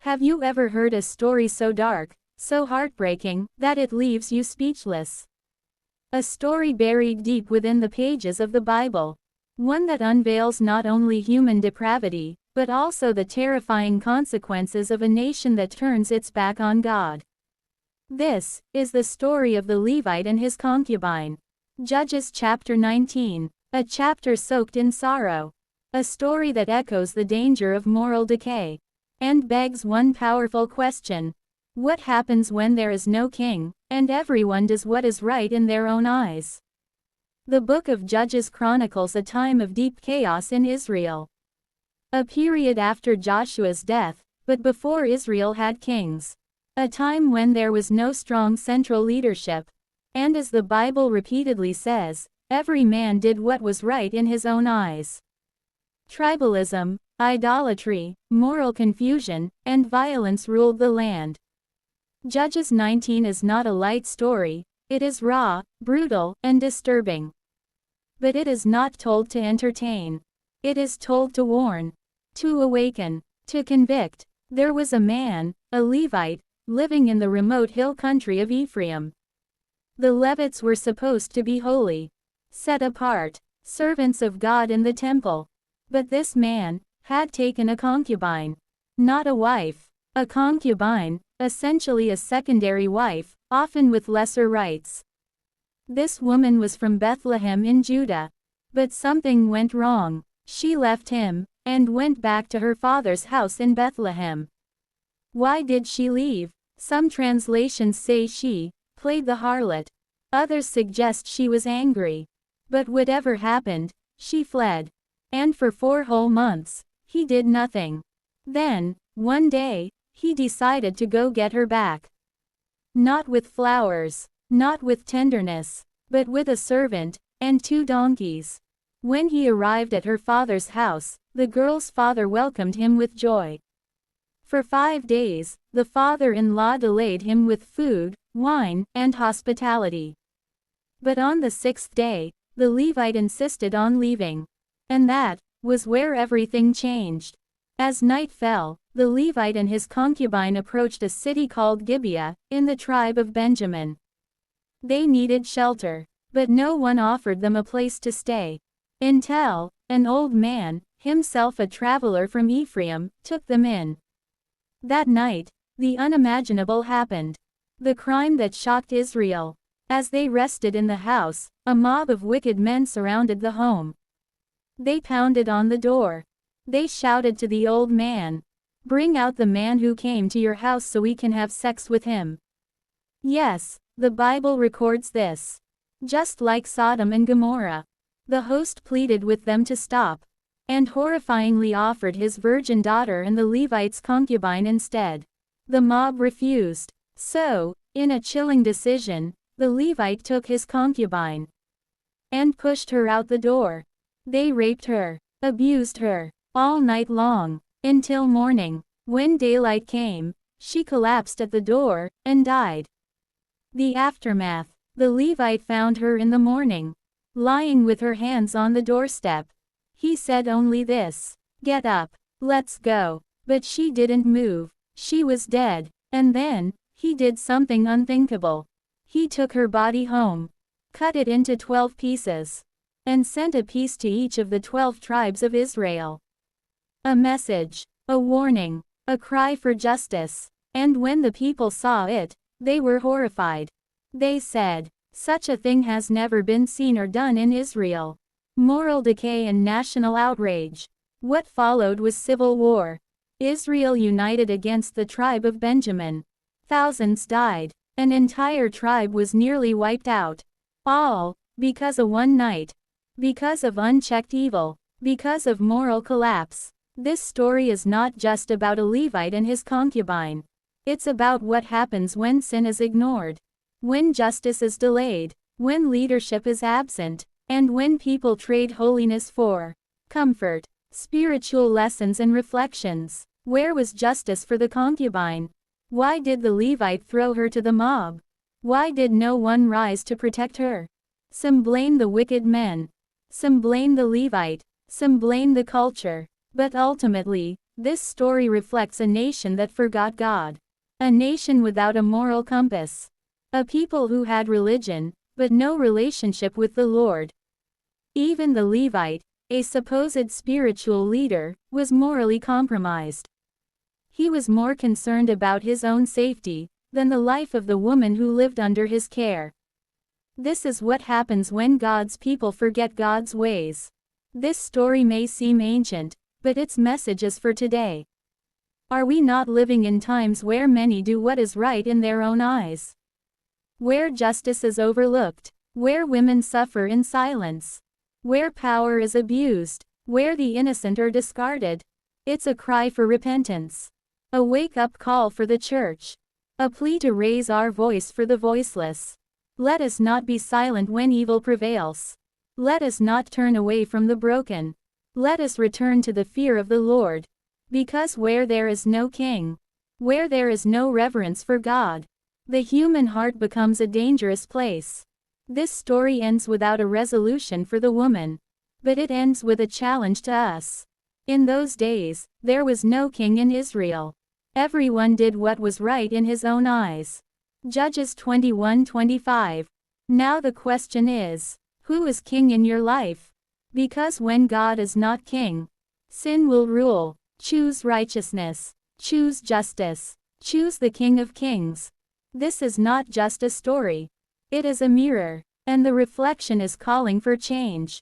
Have you ever heard a story so dark, so heartbreaking, that it leaves you speechless? A story buried deep within the pages of the Bible. One that unveils not only human depravity, but also the terrifying consequences of a nation that turns its back on God. This is the story of the Levite and his concubine. Judges chapter 19. A chapter soaked in sorrow. A story that echoes the danger of moral decay. And begs one powerful question. What happens when there is no king, and everyone does what is right in their own eyes? The book of Judges chronicles a time of deep chaos in Israel. A period after Joshua's death, but before Israel had kings. A time when there was no strong central leadership. And as the Bible repeatedly says, every man did what was right in his own eyes. Tribalism, idolatry, moral confusion, and violence ruled the land. Judges 19 is not a light story, it is raw, brutal, and disturbing. But it is not told to entertain. It is told to warn, to awaken, to convict. There was a man, a Levite, living in the remote hill country of Ephraim. The Levites were supposed to be holy, set apart, servants of God in the temple. But this man had taken a concubine. Not a wife. A concubine, essentially a secondary wife, often with lesser rights. This woman was from Bethlehem in Judah. But something went wrong. She left him, and went back to her father's house in Bethlehem. Why did she leave? Some translations say she played the harlot. Others suggest she was angry. But whatever happened, she fled. And for 4 whole months, he did nothing. Then, one day, he decided to go get her back. Not with flowers, not with tenderness, but with a servant, and 2 donkeys. When he arrived at her father's house, the girl's father welcomed him with joy. For 5 days, the father-in-law delayed him with food, wine, and hospitality. But on the 6th day, the Levite insisted on leaving. And that was where everything changed. As night fell, the Levite and his concubine approached a city called Gibeah, in the tribe of Benjamin. They needed shelter, but no one offered them a place to stay. Until an old man, himself a traveler from Ephraim, took them in. That night, the unimaginable happened. The crime that shocked Israel. As they rested in the house, a mob of wicked men surrounded the home. They pounded on the door. They shouted to the old man, "Bring out the man who came to your house so we can have sex with him." Yes, the Bible records this. Just like Sodom and Gomorrah. The host pleaded with them to stop, and horrifyingly offered his virgin daughter and the Levite's concubine instead. The mob refused. So, in a chilling decision, the Levite took his concubine and pushed her out the door. They raped her, abused her, all night long, until morning. When daylight came, she collapsed at the door, and died. The aftermath. The Levite found her in the morning, lying with her hands on the doorstep. He said only this, "Get up, let's go." But she didn't move. She was dead. And then, he did something unthinkable. He took her body home, cut it into 12 pieces, and sent a piece to each of the 12 tribes of Israel. A message, a warning, a cry for justice. And when the people saw it, they were horrified. They said, "Such a thing has never been seen or done in Israel." Moral decay and national outrage. What followed was civil war. Israel united against the tribe of Benjamin. Thousands died. An entire tribe was nearly wiped out. All because of one night. Because of unchecked evil. Because of moral collapse. This story is not just about a Levite and his concubine. It's about what happens when sin is ignored. When justice is delayed. When leadership is absent. And when people trade holiness for comfort. Spiritual lessons and reflections. Where was justice for the concubine? Why did the Levite throw her to the mob? Why did no one rise to protect her? Some blame the wicked men. Some blame the Levite. Some blame the culture. But ultimately, This story reflects a nation that forgot God. A nation without a moral compass. A people who had religion, but no relationship with the Lord. Even the Levite, a supposed spiritual leader, was morally compromised. He was more concerned about his own safety than the life of the woman who lived under his care. This is what happens when God's people forget God's ways. This story may seem ancient, but its message is for today. Are we not living in times where many do what is right in their own eyes? Where justice is overlooked, where women suffer in silence, where power is abused, where the innocent are discarded? It's a cry for repentance. A wake-up call for the church. A plea to raise our voice for the voiceless. Let us not be silent when evil prevails. Let us not turn away from the broken. Let us return to the fear of the Lord. Because where there is no king, where there is no reverence for God, the human heart becomes a dangerous place. This story ends without a resolution for the woman. But it ends with a challenge to us. In those days, there was no king in Israel. Everyone did what was right in his own eyes. Judges 21:25. Now the question is, who is king in your life? Because when God is not king, sin will rule. Choose righteousness. Choose justice. Choose the King of Kings. This is not just a story. It is a mirror, and the reflection is calling for change.